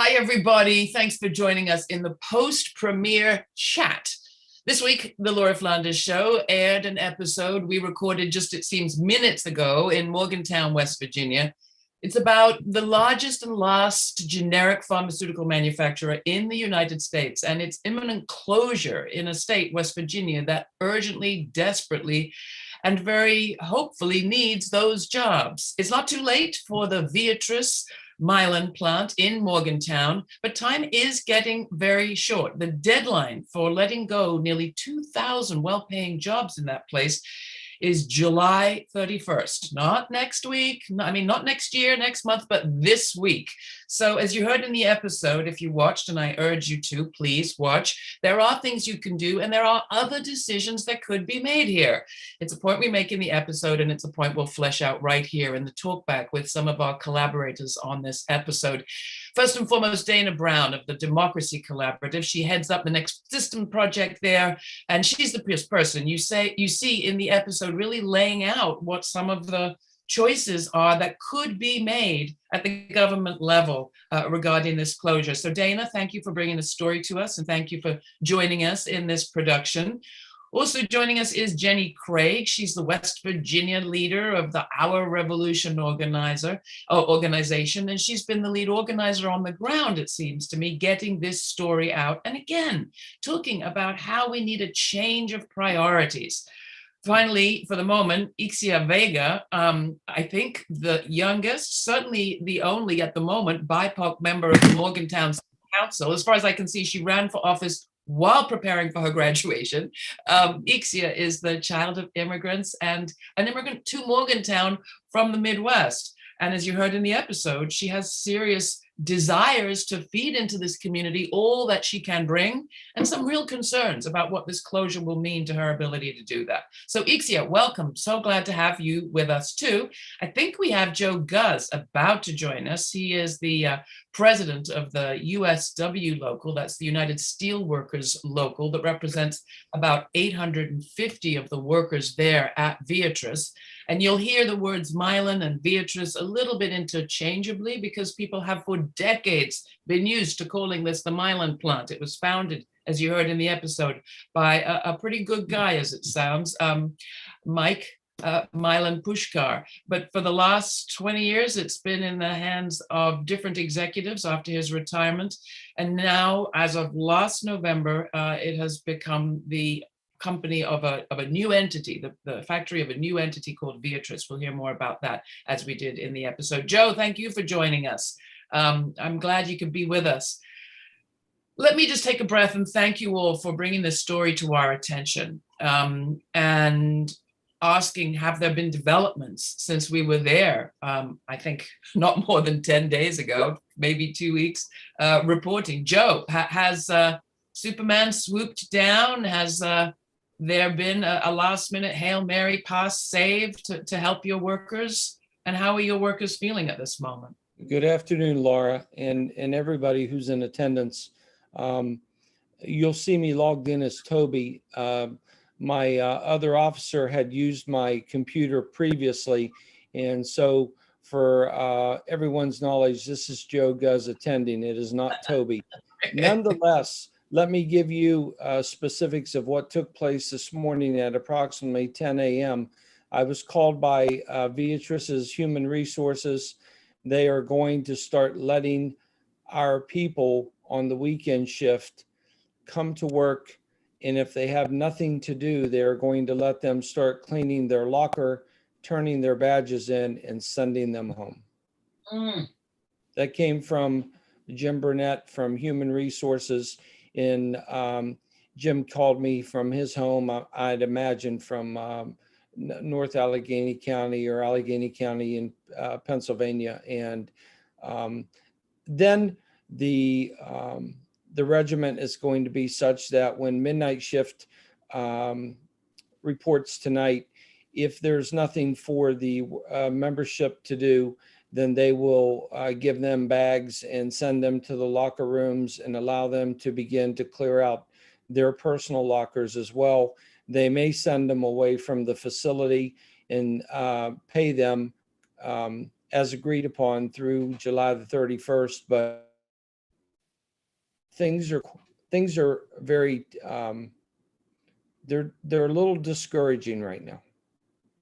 Hi, everybody. Thanks for joining us in the post-premiere chat. This week, the Laura Flanders Show aired an episode we recorded just, it seems, minutes ago in Morgantown, West Virginia. It's about the largest and last generic pharmaceutical manufacturer in the United States and its imminent closure in a state, West Virginia, that urgently, desperately, and very hopefully needs those jobs. It's not too late for the Viatris Mylan plant in Morgantown, but time is getting very short. The deadline for letting go nearly 2,000 well-paying jobs in that place is July 31st, not next week, not next year, next month, but this week. So as you heard in the episode, if you watched, and I urge you to, please watch, there are things you can do and there are other decisions that could be made here. It's a point we make in the episode, and it's a point we'll flesh out right here in the talkback with some of our collaborators on this episode. First and foremost, Dana Brown of the Democracy Collaborative. She heads up the Next System project there, and she's the person you see in the episode really laying out what some of the choices are that could be made at the government level regarding this closure. So Dana, thank you for bringing the story to us, and thank you for joining us in this production. Also joining us is Jenny Craig. She's the West Virginia leader of the Our Revolution organization, and she's been the lead organizer on the ground, it seems to me, getting this story out. And again, talking about how we need a change of priorities. Finally, for the moment, Ixia Vega, I think the youngest, certainly the only at the moment, BIPOC member of the Morgantown Council. As far as I can see, she ran for office while preparing for her graduation. Ixia is the child of immigrants and an immigrant to Morgantown from the Midwest. And as you heard in the episode, she has serious desires to feed into this community all that she can bring, and some real concerns about what this closure will mean to her ability to do that. So Ixia, welcome. So glad to have you with us too. I think we have Joe Guz about to join us. He is the president of the USW local, that's the United Steelworkers local, that represents about 850 of the workers there at Viatris. And you'll hear the words Mylan and Viatris a little bit interchangeably because people have for decades been used to calling this the Mylan plant. It was founded, as you heard in the episode, by a pretty good guy, as it sounds, Mike Mylan Pushkar. But for the last 20 years, it's been in the hands of different executives after his retirement. And now, as of last November, it has become the company of a new entity, the factory of a new entity called Viatris. We'll hear more about that as we did in the episode. Joe, thank you for joining us. I'm glad you could be with us. Let me just take a breath and thank you all for bringing this story to our attention and asking, have there been developments since we were there? I think not more than 10 days ago, maybe 2 weeks, reporting. Joe, has Superman swooped down? Has there been a last-minute Hail Mary pass saved to help your workers? And how are your workers feeling at this moment? Good afternoon, Laura, and everybody who's in attendance. You'll see me logged in as Toby. My other officer had used my computer previously, and so for everyone's knowledge, this is Joe Guz attending. It is not Toby. Nonetheless, let me give you specifics of what took place this morning at approximately 10 a.m. I was called by Viatris's Human Resources. They are going to start letting our people on the weekend shift come to work, and if they have nothing to do, they're going to let them start cleaning their locker, turning their badges in, and sending them home. That came from Jim Burnett from Human Resources. And Jim called me from his home, I'd imagine from North Allegheny County or Allegheny County in Pennsylvania. And then the regiment is going to be such that when midnight shift reports tonight, if there's nothing for the membership to do, then they will give them bags and send them to the locker rooms and allow them to begin to clear out their personal lockers as well. They may send them away from the facility and pay them as agreed upon through July the 31st, but things are very they're a little discouraging right now.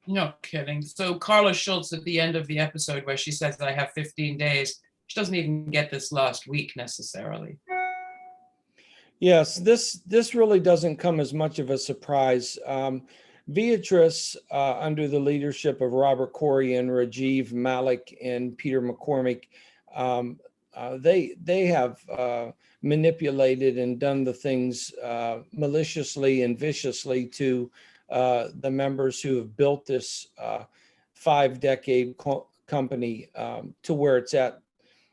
No kidding. So Carla Schultz at the end of the episode where she says that I have 15 days, she doesn't even get this last week necessarily. Yes, this really doesn't come as much of a surprise. Viatris, under the leadership of Robert Corey and Rajiv Malik and Peter McCormick, they have manipulated and done the things maliciously and viciously to the members who have built this 5-decade company to where it's at,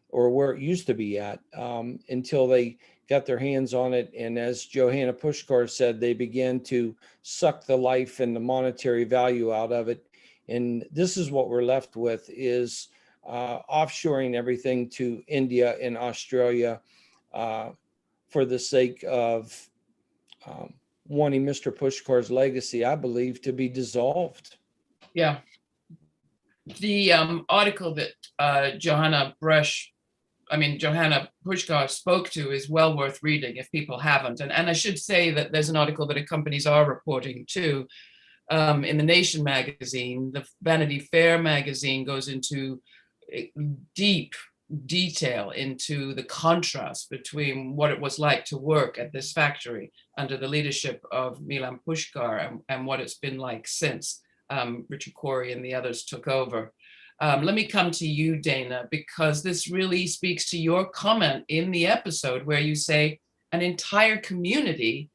or where it used to be at, until they got their hands on it. And as Johanna Pushkar said, they began to suck the life and the monetary value out of it. And this is what we're left with, is offshoring everything to India and Australia for the sake of wanting Mr. Pushkar's legacy, I believe, to be dissolved. Yeah. The article that Johanna Pushkar spoke to is well worth reading if people haven't. And I should say that there's an article that companies are reporting too. In the Nation magazine, the Vanity Fair magazine goes into deep detail into the contrast between what it was like to work at this factory under the leadership of Mylan Pushkar and what it's been like since Richard Corey and the others took over. Let me come to you, Dana, because this really speaks to your comment in the episode where you say an entire community,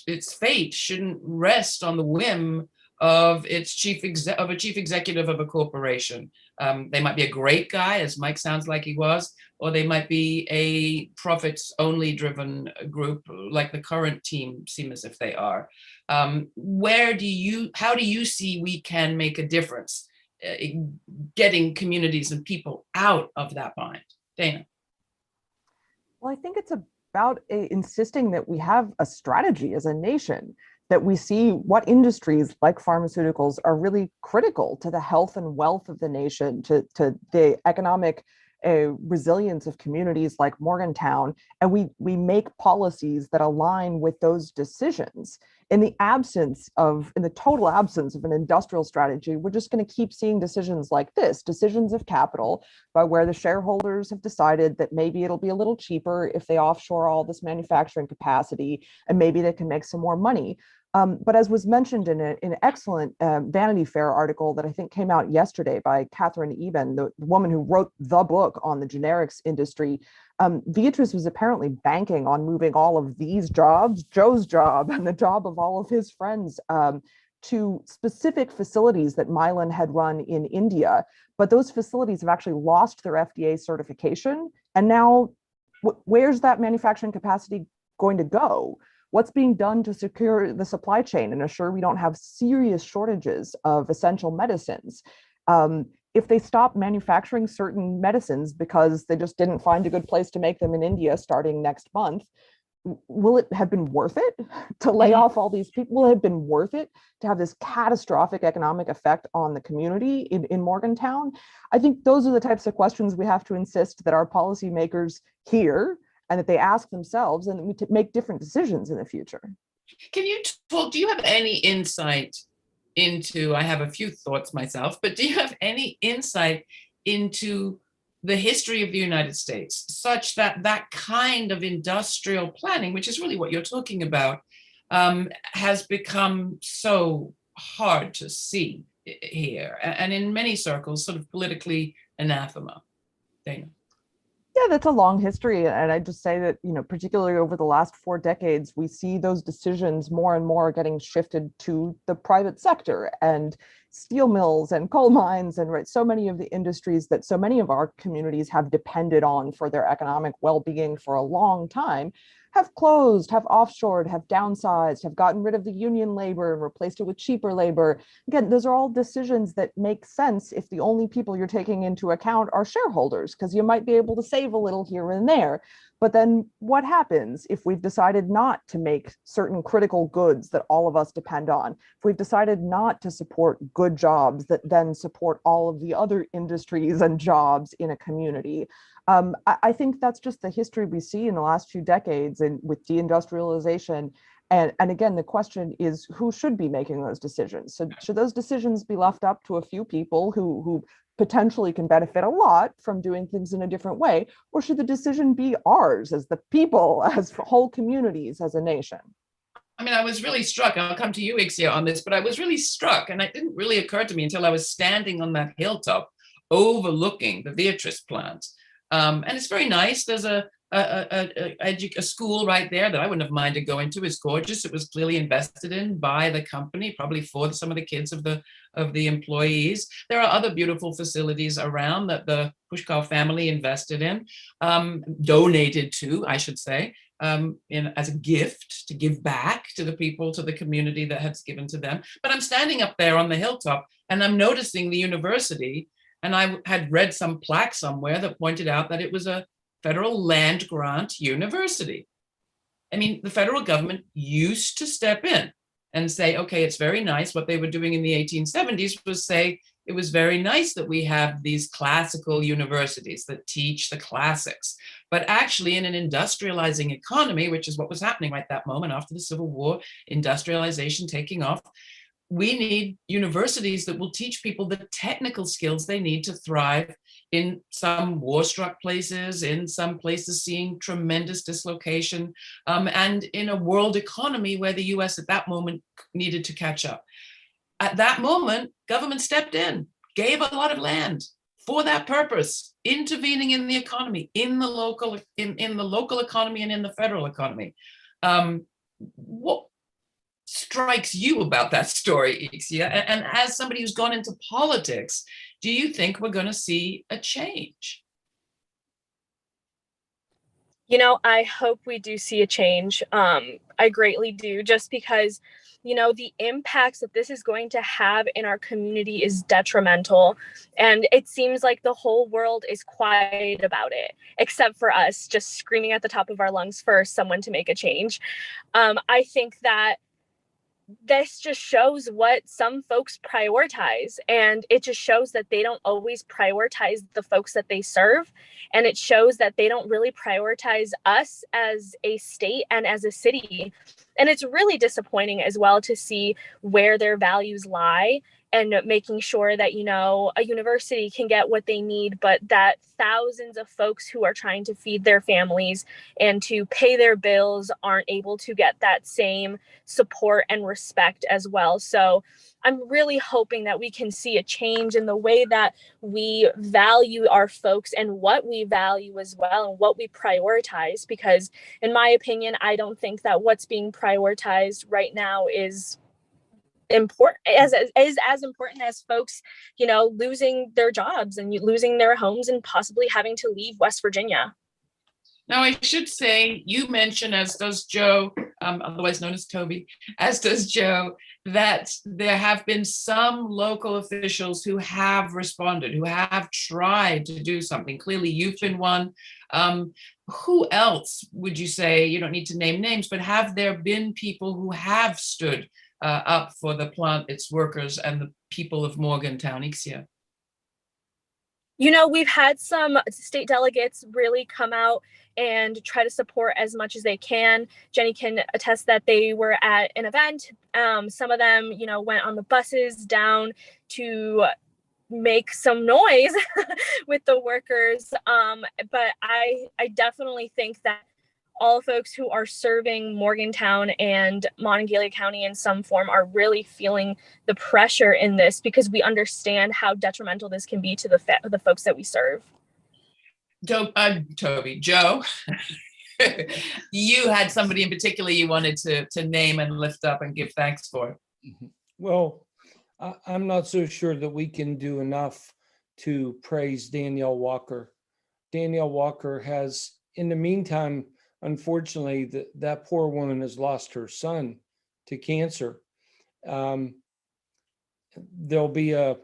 its fate shouldn't rest on the whim of its chief executive of a corporation. They might be a great guy, as Mike sounds like he was, or they might be a profits-only driven group like the current team seem as if they are. How do you see we can make a difference getting communities and people out of that bind? Dana. Well, I think it's about insisting that we have a strategy as a nation, that we see what industries like pharmaceuticals are really critical to the health and wealth of the nation, to the economic resilience of communities like Morgantown, and we make policies that align with those decisions. In the total absence of an industrial strategy, we're just going to keep seeing decisions like this, decisions of capital, by where the shareholders have decided that maybe it'll be a little cheaper if they offshore all this manufacturing capacity, and maybe they can make some more money. But as was mentioned in an excellent Vanity Fair article that I think came out yesterday by Catherine Eben, the woman who wrote the book on the generics industry, Viatris was apparently banking on moving all of these jobs, Joe's job and the job of all of his friends, to specific facilities that Mylan had run in India. But those facilities have actually lost their FDA certification. And now where's that manufacturing capacity going to go? What's being done to secure the supply chain and assure we don't have serious shortages of essential medicines? If they stop manufacturing certain medicines because they just didn't find a good place to make them in India starting next month, will it have been worth it to lay off all these people? Will it have been worth it to have this catastrophic economic effect on the community in Morgantown? I think those are the types of questions we have to insist that our policymakers hear, and that they ask themselves, and we make different decisions in the future. Can you talk, do you have any insight into, I have a few thoughts myself, but do you have any insight into the history of the United States, such that that kind of industrial planning, which is really what you're talking about, has become so hard to see here, and in many circles, sort of politically anathema? Dana. Yeah, that's a long history. And I just say that, particularly over the last 4 decades, we see those decisions more and more getting shifted to the private sector, and steel mills and coal mines, and so many of the industries that so many of our communities have depended on for their economic well-being for a long time have closed, have offshored, have downsized, have gotten rid of the union labor and replaced it with cheaper labor. Again, those are all decisions that make sense if the only people you're taking into account are shareholders, because you might be able to save a little here and there. But then what happens if we've decided not to make certain critical goods that all of us depend on? If we've decided not to support good jobs that then support all of the other industries and jobs in a community? I think that's just the history we see in the last few decades and with deindustrialization. And again, the question is who should be making those decisions? So should those decisions be left up to a few people who potentially can benefit a lot from doing things in a different way? Or should the decision be ours as the people, as whole communities, as a nation? I mean, I was really struck. I'll come to you, Ixia, on this, but I was really struck, and it didn't really occur to me until I was standing on that hilltop overlooking the Viatris plant. And it's very nice. There's a school right there that I wouldn't have minded going to. It's gorgeous. It was clearly invested in by the company, probably for some of the kids of the employees. There are other beautiful facilities around that the Pushkar family invested in, donated to, I should say, as a gift to give back to the people, to the community that has given to them. But I'm standing up there on the hilltop and I'm noticing the university, and I had read some plaque somewhere that pointed out that it was a federal land grant university. I mean, the federal government used to step in and say, okay, it's very nice. What they were doing in the 1870s was say, it was very nice that we have these classical universities that teach the classics. But actually, in an industrializing economy, which is what was happening right that moment after the Civil War, industrialization taking off, we need universities that will teach people the technical skills they need to thrive in some war-struck places, in some places seeing tremendous dislocation, and in a world economy where the US at that moment needed to catch up. At that moment, government stepped in, gave a lot of land for that purpose, intervening in the economy, in the local economy and in the federal economy. What strikes you about that story, Ixia? And as somebody who's gone into politics, do you think we're going to see a change? I hope we do see a change. I greatly do, just because, the impacts that this is going to have in our community is detrimental. And it seems like the whole world is quiet about it, except for us just screaming at the top of our lungs for someone to make a change. I think that this just shows what some folks prioritize, and it just shows that they don't always prioritize the folks that they serve, and it shows that they don't really prioritize us as a state and as a city. And it's really disappointing as well to see where their values lie, and making sure that, a university can get what they need, but that thousands of folks who are trying to feed their families and to pay their bills aren't able to get that same support and respect as well. So I'm really hoping that we can see a change in the way that we value our folks and what we value as well, and what we prioritize, because in my opinion, I don't think that what's being prioritized right now is important, as important as folks, losing their jobs and losing their homes and possibly having to leave West Virginia. Now, I should say, you mentioned, as does Joe, otherwise known as Toby, as does Joe, that there have been some local officials who have responded, who have tried to do something. Clearly, you've been one. Who else would you say, you don't need to name names, but have there been people who have stood up for the plant, its workers, and the people of Morgantown? Ixia? We've had some state delegates really come out and try to support as much as they can. Jenny can attest that they were at an event. Some of them, went on the buses down to make some noise with the workers. But I definitely think that all folks who are serving Morgantown and Monongalia County in some form are really feeling the pressure in this, because we understand how detrimental this can be to the folks that we serve. Toby, Joe, you had somebody in particular you wanted to name and lift up and give thanks for. Well, I'm not so sure that we can do enough to praise Danielle Walker. Danielle Walker has, in the meantime, unfortunately, that poor woman has lost her son to cancer. There'll be a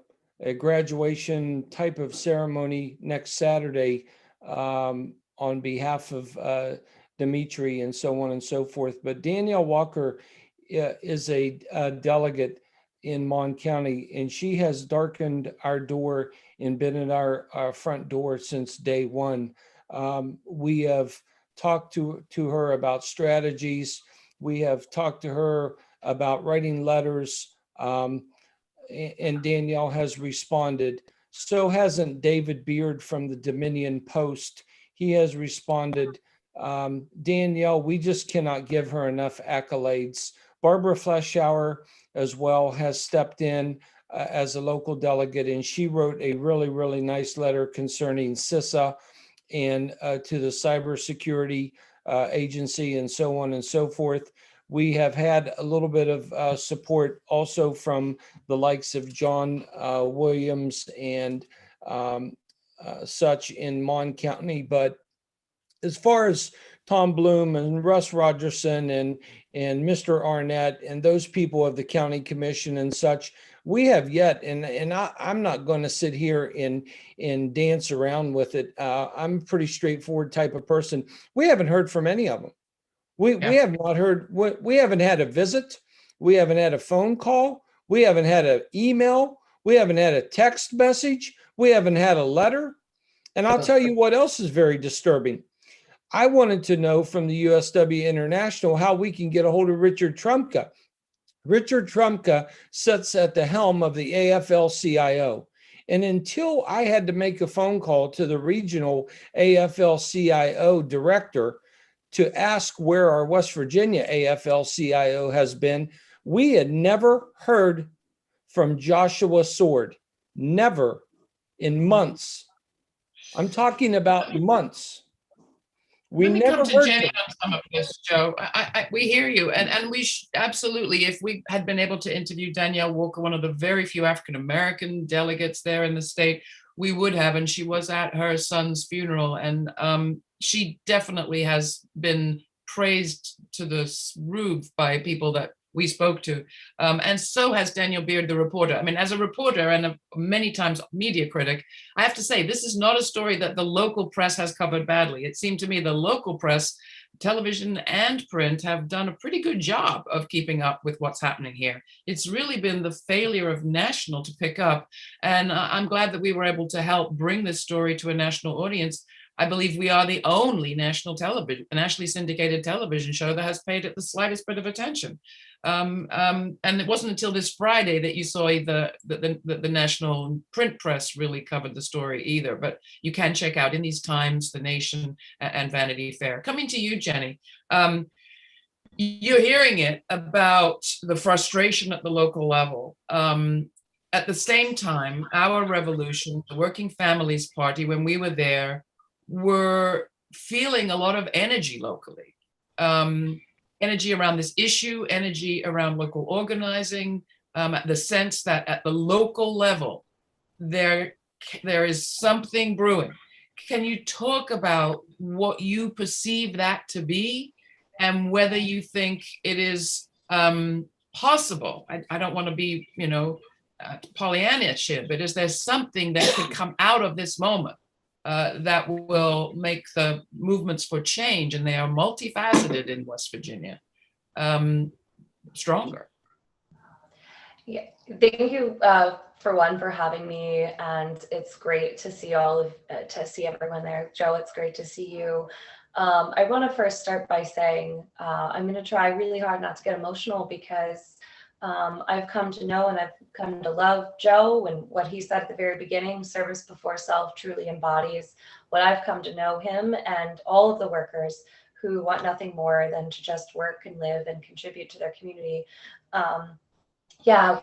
graduation type of ceremony next Saturday on behalf of Dimitri and so on and so forth. But Danielle Walker is a delegate in Mon County, and she has darkened our door and been at our front door since day one. We have talked to her about strategies. We have talked to her about writing letters, and Danielle has responded. So hasn't David Beard from the Dominion Post. He has responded. Danielle, we just cannot give her enough accolades. Barbara Fleschauer as well has stepped in as a local delegate, and she wrote a really, really nice letter concerning CISA and to the cybersecurity agency and so on and so forth. We have had a little bit of support also from the likes of John Williams and such in Mon County. But as far as Tom Bloom and Russ Rogerson and Mr. Arnett and those people of the county commission and such, we have yet, and I'm not going to sit here and dance around with it. I'm a pretty straightforward type of person. We haven't heard from any of them. We have not heard. We haven't had a visit. We haven't had a phone call. We haven't had an email. We haven't had a text message. We haven't had a letter. And I'll tell you what else is very disturbing. I wanted to know from the USW International how we can get a hold of Richard Trumka. Richard Trumka sits at the helm of the AFL-CIO. And until I had to make a phone call to the regional AFL-CIO director to ask where our West Virginia AFL-CIO has been, we had never heard from Joshua Sword. Never in months. I'm talking about months. Let me come to Jenny on some of this, Joe. We hear you, and we absolutely, if we had been able to interview Danielle Walker, one of the very few African-American delegates there in the state, we would have, and she was at her son's funeral, and she definitely has been praised to the roof by people that we spoke to, and so has Daniel Beard, the reporter. I mean, as a reporter and many times media critic, I have to say, this is not a story that the local press has covered badly. It seemed to me the local press, television and print, have done a pretty good job of keeping up with what's happening here. It's really been the failure of national to pick up, and I'm glad that we were able to help bring this story to a national audience. I believe we are the only nationally syndicated television show that has paid it the slightest bit of attention. And it wasn't until this Friday that you saw the national print press really covered the story either. But you can check out In These Times, The Nation, and Vanity Fair. Coming to you, Jenny. You're hearing it about the frustration at the local level. At the same time, our revolution, the Working Families Party, when we were there, were feeling a lot of energy locally. Energy around this issue, energy around local organizing, the sense that at the local level, there is something brewing. Can you talk about what you perceive that to be and whether you think it is possible? I don't want to be, Pollyannish here, but is there something that could come out of this moment that will make the movements for change, and they are multifaceted in West Virginia, stronger? Yeah, thank you for having me, and it's great to see to see everyone there. Joe, it's great to see you. I want to first start by saying I'm going to try really hard not to get emotional, because I've come to know and I've come to love Joe, and what he said at the very beginning, service before self, truly embodies what I've come to know him and all of the workers who want nothing more than to just work and live and contribute to their community.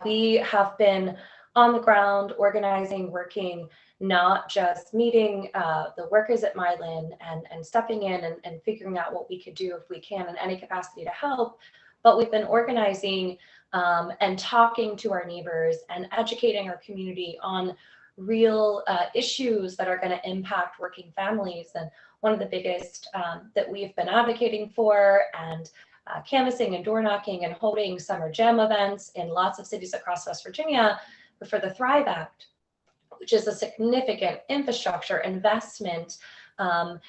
We have been on the ground, organizing, working, not just meeting the workers at Mylan and stepping in and figuring out what we could do if we can in any capacity to help, but we've been organizing and talking to our neighbors and educating our community on real issues that are going to impact working families. And one of the biggest that we've been advocating for and canvassing and door knocking and holding summer jam events in lots of cities across West Virginia for the Thrive Act, which is a significant infrastructure investment,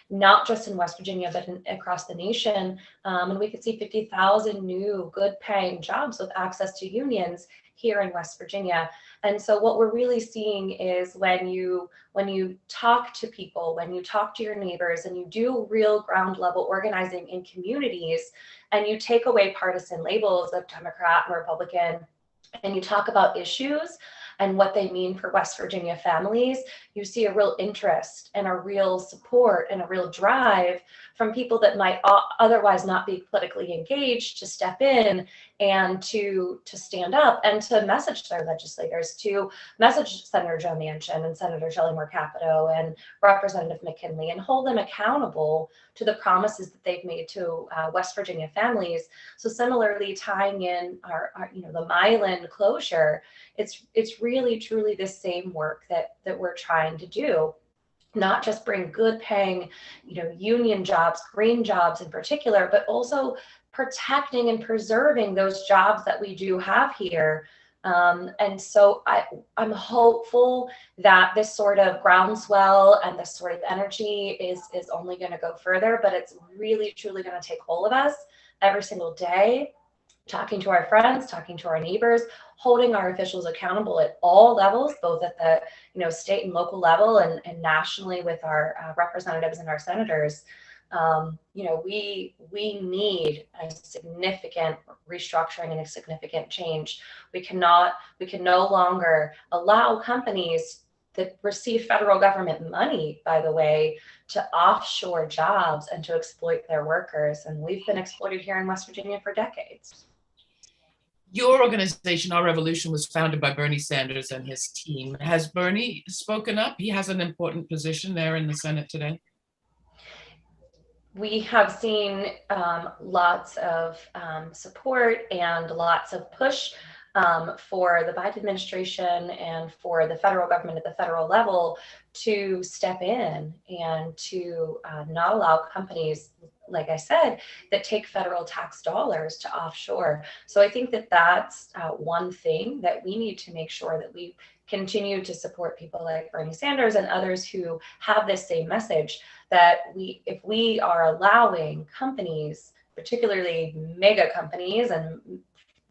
not just in West Virginia, but across the nation. And we could see 50,000 new good paying jobs with access to unions here in West Virginia. And so what we're really seeing is when you talk to people, when you talk to your neighbors, and you do real ground level organizing in communities, and you take away partisan labels of Democrat and Republican, and you talk about issues and what they mean for West Virginia families, you see a real interest and a real support and a real drive from people that might otherwise not be politically engaged to step in and to stand up and to message their legislators, to message Senator Joe Manchin and Senator Shelley Moore Capito and Representative McKinley, and hold them accountable to the promises that they've made to West Virginia families. So similarly, tying in our the Mylan closure, it's really truly the same work that we're trying to do. Not just bring good paying, union jobs, green jobs in particular, but also protecting and preserving those jobs that we do have here. And so I'm hopeful that this sort of groundswell and this sort of energy is only going to go further, but it's really truly going to take hold of us every single day, talking to our friends, talking to our neighbors, holding our officials accountable at all levels, both at the state and local level, and nationally with our representatives and our senators. We need a significant restructuring and a significant change. We can no longer allow companies that receive federal government money, by the way, to offshore jobs and to exploit their workers. And we've been exploited here in West Virginia for decades. Your organization, Our Revolution, was founded by Bernie Sanders and his team. Has Bernie spoken up? He has an important position there in the Senate today. We have seen lots of support and lots of push for the Biden administration and for the federal government at the federal level to step in and to not allow companies, like I said, that take federal tax dollars to offshore. So I think that that's one thing that we need to make sure that we continue to support people like Bernie Sanders and others who have this same message, that if we are allowing companies, particularly mega companies and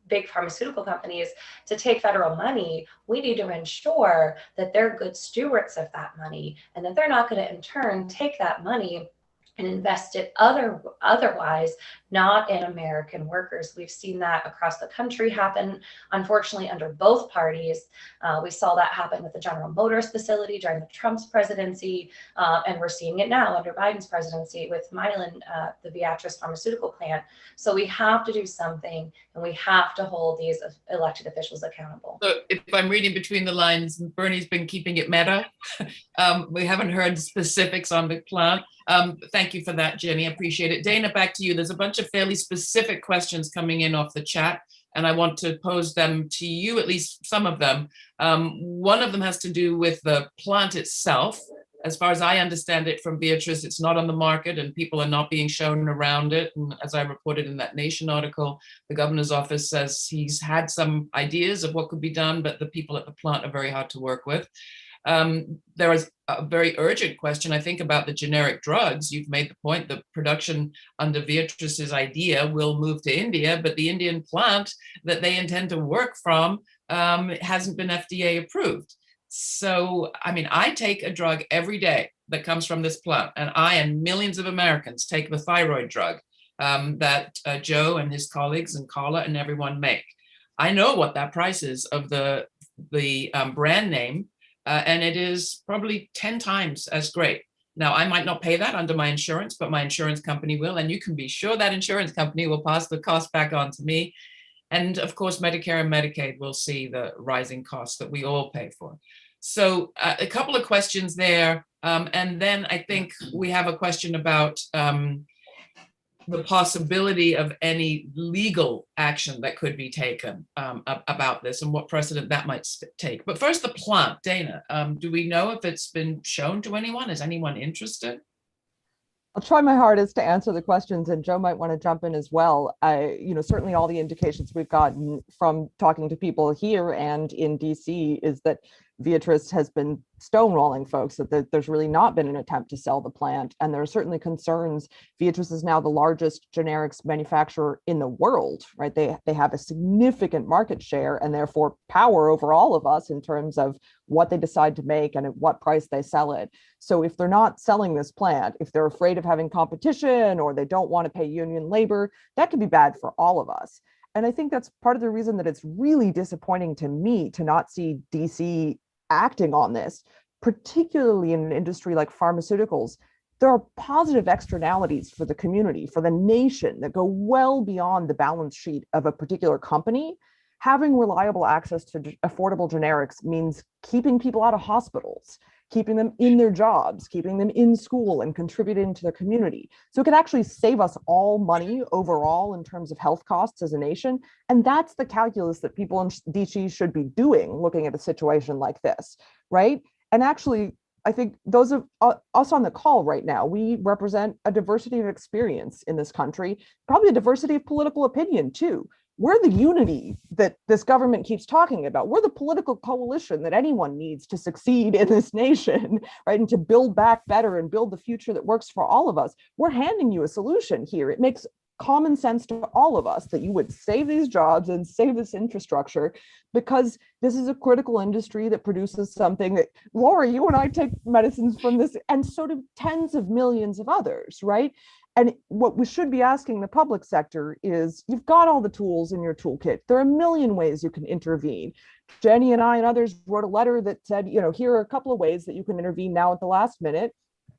big pharmaceutical companies, to take federal money, we need to ensure that they're good stewards of that money and that they're not going to in turn take that money and invest it otherwise not in American workers. We've seen that across the country happen, unfortunately, under both parties. We saw that happen with the General Motors facility during the Trump's presidency, and we're seeing it now under Biden's presidency with Mylan, the Viatris pharmaceutical plant. So we have to do something, and we have to hold these elected officials accountable. So if I'm reading between the lines, Bernie's been keeping it meta. We haven't heard specifics on the plant. Thank you for that, Jenny. I appreciate it. Dana, back to you. There's a bunch of fairly specific questions coming in off the chat, and I want to pose them to you, at least some of them. One of them has to do with the plant itself. As far as I understand it from Viatris, it's not on the market and people are not being shown around it. And as I reported in that Nation article, the governor's office says he's had some ideas of what could be done, but the people at the plant are very hard to work with. There is a very urgent question, I think, about the generic drugs. You've made the point that production under Viatris's idea will move to India, but the Indian plant that they intend to work from hasn't been FDA approved. So, I mean, I take a drug every day that comes from this plant, and I and millions of Americans take the thyroid drug that Joe and his colleagues and Carla and everyone make. I know what that price is of the brand name. And it is probably 10 times as great. Now, I might not pay that under my insurance, but my insurance company will. And you can be sure that insurance company will pass the cost back on to me. And of course, Medicare and Medicaid will see the rising costs that we all pay for. So a couple of questions there. And then I think we have a question about the possibility of any legal action that could be taken about this and what precedent that might take. But first, the plant, Dana, do we know if it's been shown to anyone? Is anyone interested? I'll try my hardest to answer the questions, and Joe might want to jump in as well. Certainly all the indications we've gotten from talking to people here and in DC is that Viatris has been stonewalling folks that there's really not been an attempt to sell the plant. And there are certainly concerns. Viatris is now the largest generics manufacturer in the world, right? They have a significant market share and therefore power over all of us in terms of what they decide to make and at what price they sell it. So if they're not selling this plant, if they're afraid of having competition or they don't want to pay union labor, that could be bad for all of us. And I think that's part of the reason that it's really disappointing to me to not see DC acting on this, particularly in an industry like pharmaceuticals. There are positive externalities for the community, for the nation, that go well beyond the balance sheet of a particular company. Having reliable access to affordable generics means keeping people out of hospitals, keeping them in their jobs, keeping them in school and contributing to their community. So it could actually save us all money overall in terms of health costs as a nation. And that's the calculus that people in DC should be doing, looking at a situation like this, right? And actually, I think those of us on the call right now, we represent a diversity of experience in this country, probably a diversity of political opinion too. We're the unity that this government keeps talking about. We're the political coalition that anyone needs to succeed in this nation, right? And to build back better and build the future that works for all of us. We're handing you a solution here. It makes common sense to all of us that you would save these jobs and save this infrastructure, because this is a critical industry that produces something that, Laura, you and I take medicines from this, and so do tens of millions of others, right? And what we should be asking the public sector is, you've got all the tools in your toolkit. There are a million ways you can intervene. Jenny and I and others wrote a letter that said, here are a couple of ways that you can intervene now at the last minute.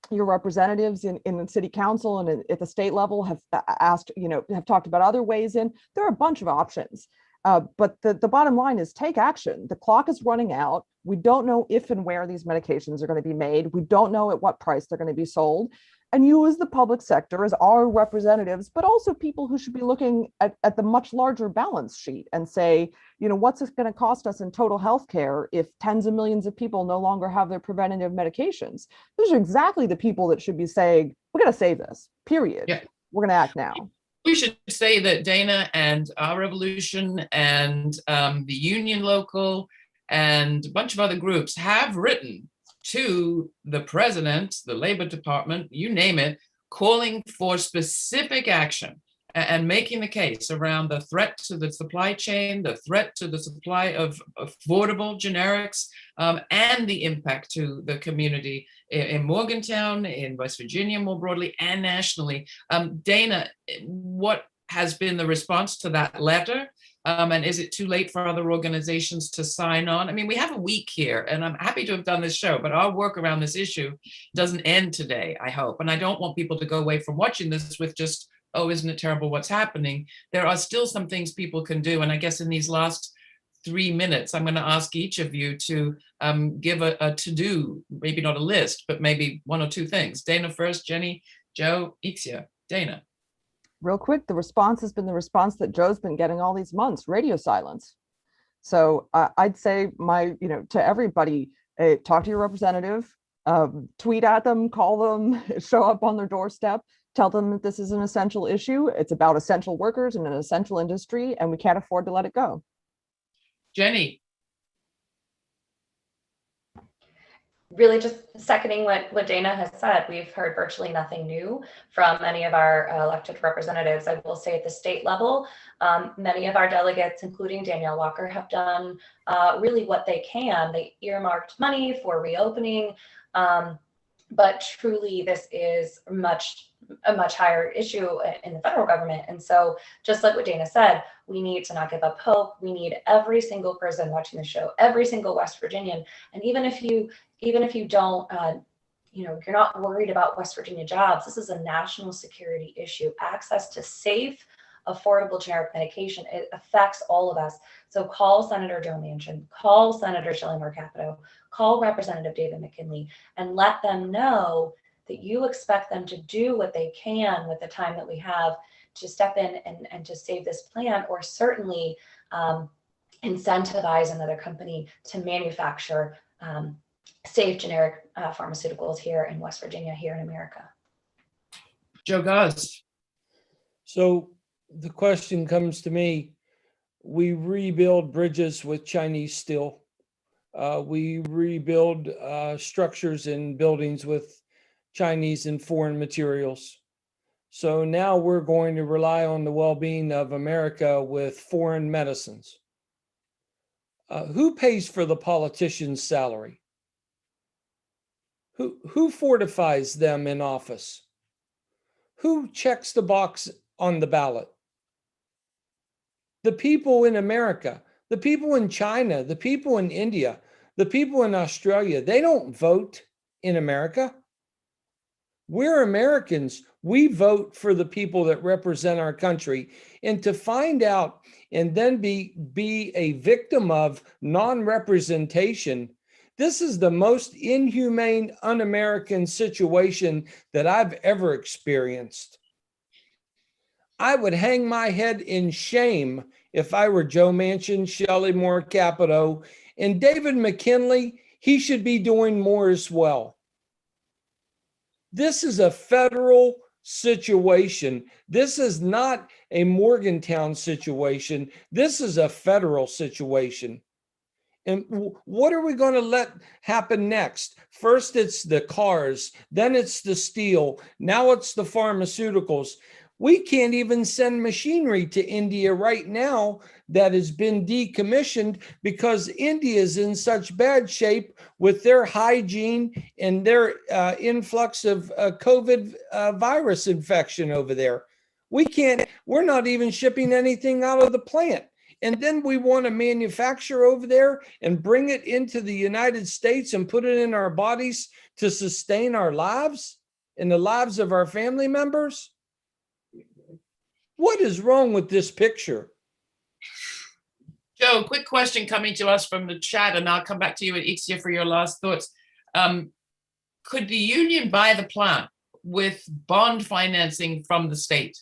Your representatives in the city council and at the state level have asked, have talked about other ways in. There are a bunch of options. But the bottom line is, take action. The clock is running out. We don't know if and where these medications are going to be made. We don't know at what price they're going to be sold. And you as the public sector, as our representatives, but also people who should be looking at the much larger balance sheet and say, what's it going to cost us in total healthcare if tens of millions of people no longer have their preventative medications? Those are exactly the people that should be saying, we're going to save this, period. Yeah. We're going to act now. We should say that Dana and Our Revolution and the Union Local and a bunch of other groups have written to the president, the Labor Department, you name it, calling for specific action and making the case around the threat to the supply chain, the threat to the supply of affordable generics, and the impact to the community in Morgantown, in West Virginia more broadly, and nationally. Dana, what has been the response to that letter? And is it too late for other organizations to sign on? I mean, we have a week here, and I'm happy to have done this show, but our work around this issue doesn't end today, I hope. And I don't want people to go away from watching this with just, oh, isn't it terrible what's happening? There are still some things people can do. And I guess in these last 3 minutes, I'm going to ask each of you to give a to-do, maybe not a list, but maybe one or two things. Dana first, Jenny, Joe, Ixia. Dana. Real quick, the response has been the response that Joe's been getting all these months: radio silence. So I'd say to everybody, talk to your representative, tweet at them, call them, show up on their doorstep, tell them that this is an essential issue. It's about essential workers in an essential industry, and we can't afford to let it go. Jenny. Really just seconding what Dana has said. We've heard virtually nothing new from any of our elected representatives. I will say at the state level, many of our delegates, including Danielle Walker, have done really what they can. They earmarked money for reopening, but truly this is a much higher issue in the federal government. And so just like what Dana said, we need to not give up hope. We need every single person watching the show, every single West Virginian. And even if you don't, you're not worried about West Virginia jobs, this is a national security issue. Access to safe, affordable generic medication, it affects all of us. So call Senator Joe Manchin, call Senator Shelley Moore Capito, call Representative David McKinley, and let them know that you expect them to do what they can with the time that we have to step in and to save this plant, or certainly incentivize another company to manufacture safe generic pharmaceuticals here in West Virginia, here in America. Joe Guz. So the question comes to me, we rebuild bridges with Chinese steel. We rebuild structures and buildings with Chinese and foreign materials. So now we're going to rely on the well-being of America with foreign medicines. Who pays for the politician's salary? Who fortifies them in office? Who checks the box on the ballot? The people in America, the people in China, the people in India, the people in Australia, they don't vote in America. We're Americans. We vote for the people that represent our country. And to find out and then be a victim of non-representation, this is the most inhumane, un-American situation that I've ever experienced. I would hang my head in shame if I were Joe Manchin, Shelley Moore Capito, and David McKinley. He should be doing more as well. This is a federal situation. This is not a Morgantown situation. This is a federal situation. And what are we going to let happen next? First, it's the cars, then it's the steel, now it's the pharmaceuticals. We can't even send machinery to India right now that has been decommissioned because India is in such bad shape with their hygiene and their influx of COVID virus infection over there. We're not even shipping anything out of the plant. And then we want to manufacture over there and bring it into the United States and put it in our bodies to sustain our lives and the lives of our family members. What is wrong with this picture? Joe, quick question coming to us from the chat, and I'll come back to you at Ixia for your last thoughts. Could the union buy the plant with bond financing from the state?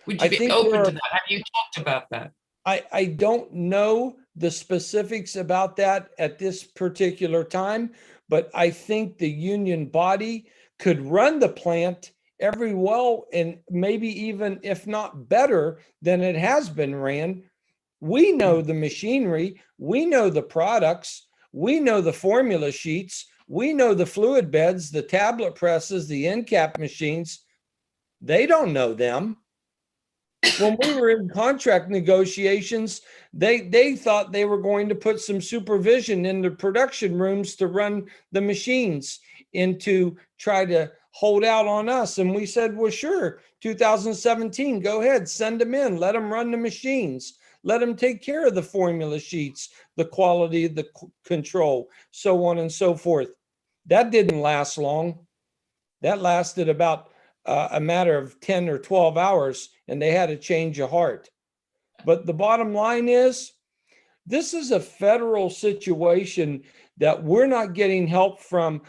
Would you be open to that? Have you talked about that? I don't know the specifics about that at this particular time, but I think the union body could run the plant every well and maybe even if not better than it has been ran. We know the machinery, we know the products, we know the formula sheets, we know the fluid beds, the tablet presses, the end cap machines. They don't know them. When we were in contract negotiations, they thought they were going to put some supervision in the production rooms to run the machines and to try to hold out on us. And we said, well, sure, 2017, go ahead, send them in, let them run the machines, let them take care of the formula sheets, the quality, the control, so on and so forth. That didn't last long. That lasted about a matter of 10 or 12 hours, and they had a change of heart. But the bottom line is, this is a federal situation that we're not getting help from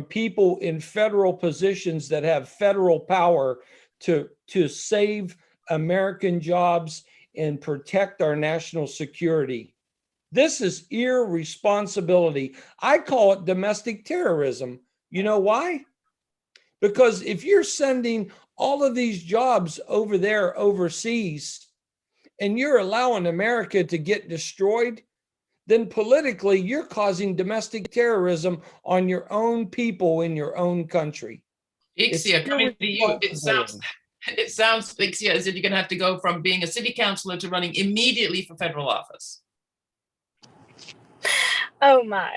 people in federal positions that have federal power to save American jobs and protect our national security. This is irresponsibility. I call it domestic terrorism. You know why? Because if you're sending all of these jobs over there overseas and you're allowing America to get destroyed, then politically you're causing domestic terrorism on your own people in your own country. Ixia, coming to you, it sounds, Ixia, as if you're going to have to go from being a city councilor to running immediately for federal office. Oh my.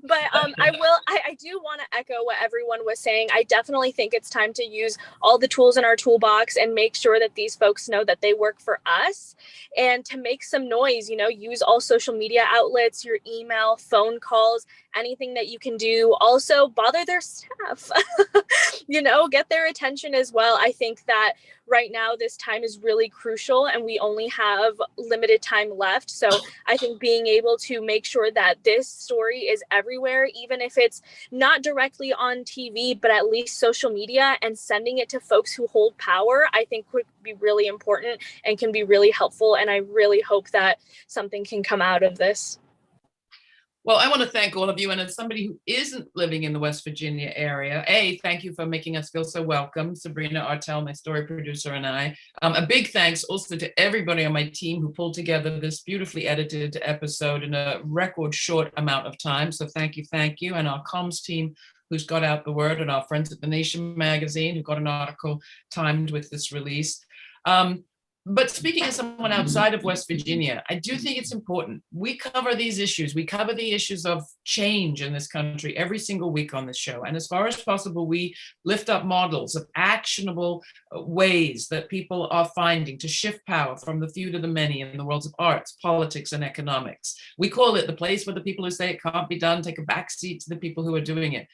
But I do want to echo what everyone was saying. I definitely think it's time to use all the tools in our toolbox and make sure that these folks know that they work for us, and to make some noise, use all social media outlets, your email, phone calls, anything that you can do. Also bother their staff, get their attention as well. I think that right now this time is really crucial and we only have limited time left. So I think being able to make sure that this story is everywhere, even if it's not directly on TV, but at least social media, and sending it to folks who hold power, I think would be really important and can be really helpful. And I really hope that something can come out of this. Well, I want to thank all of you. And as somebody who isn't living in the West Virginia area, thank you for making us feel so welcome, Sabrina Artel, my story producer, and I. A big thanks also to everybody on my team who pulled together this beautifully edited episode in a record short amount of time. So thank you. And our comms team who's got out the word, and our friends at The Nation magazine who got an article timed with this release. But speaking as someone outside of West Virginia, I do think it's important. We cover these issues. We cover the issues of change in this country every single week on this show. And as far as possible, we lift up models of actionable ways that people are finding to shift power from the few to the many in the worlds of arts, politics, and economics. We call it the place where the people who say it can't be done take a backseat to the people who are doing it.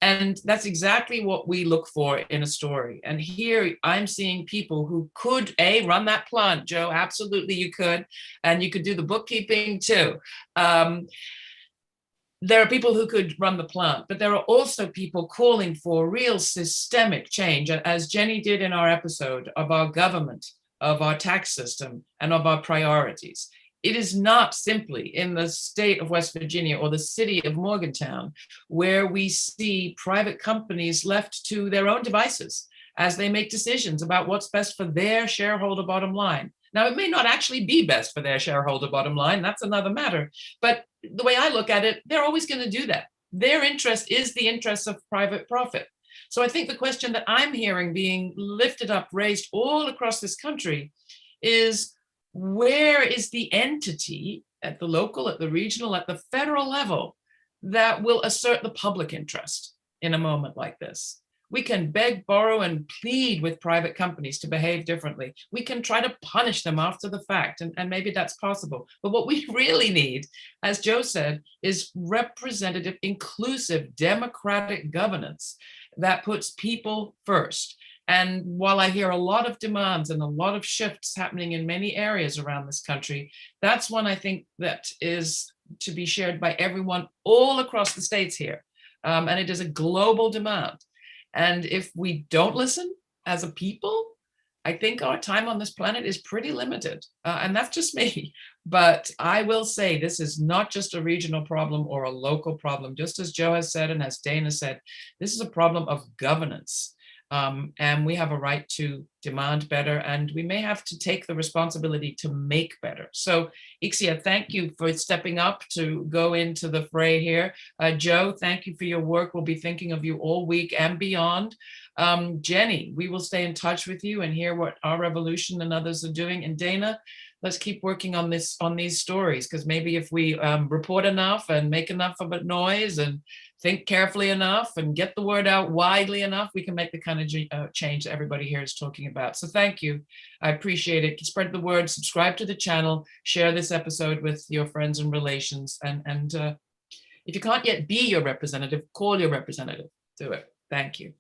And that's exactly what we look for in a story. And here I'm seeing people who could, run that plant, Joe, absolutely you could. And you could do the bookkeeping too. There are people who could run the plant, but there are also people calling for real systemic change, as Jenny did in our episode, of our government, of our tax system, and of our priorities. It is not simply in the state of West Virginia or the city of Morgantown where we see private companies left to their own devices as they make decisions about what's best for their shareholder bottom line. Now, it may not actually be best for their shareholder bottom line. That's another matter. But the way I look at it, they're always going to do that. Their interest is the interest of private profit. So I think the question that I'm hearing being lifted up, raised all across this country is, where is the entity at the local, at the regional, at the federal level that will assert the public interest in a moment like this? We can beg, borrow, and plead with private companies to behave differently. We can try to punish them after the fact, and maybe that's possible. But what we really need, as Joe said, is representative, inclusive, democratic governance that puts people first. And while I hear a lot of demands and a lot of shifts happening in many areas around this country, that's one I think that is to be shared by everyone all across the states here. And it is a global demand. And if we don't listen as a people, I think our time on this planet is pretty limited. And that's just me. But I will say this is not just a regional problem or a local problem. Just as Joe has said and as Dana said, this is a problem of governance. And we have a right to demand better, and we may have to take the responsibility to make better. So Ixia, thank you for stepping up to go into the fray here. Joe, thank you for your work. We'll be thinking of you all week and beyond. Jenny, we will stay in touch with you and hear what Our Revolution and others are doing. And Dana, let's keep working on these stories, because maybe if we report enough and make enough of a noise and think carefully enough and get the word out widely enough, we can make the kind of change that everybody here is talking about. So thank you. I appreciate it. Spread the word, subscribe to the channel, share this episode with your friends and relations. And if you can't yet be your representative, call your representative. Do it. Thank you.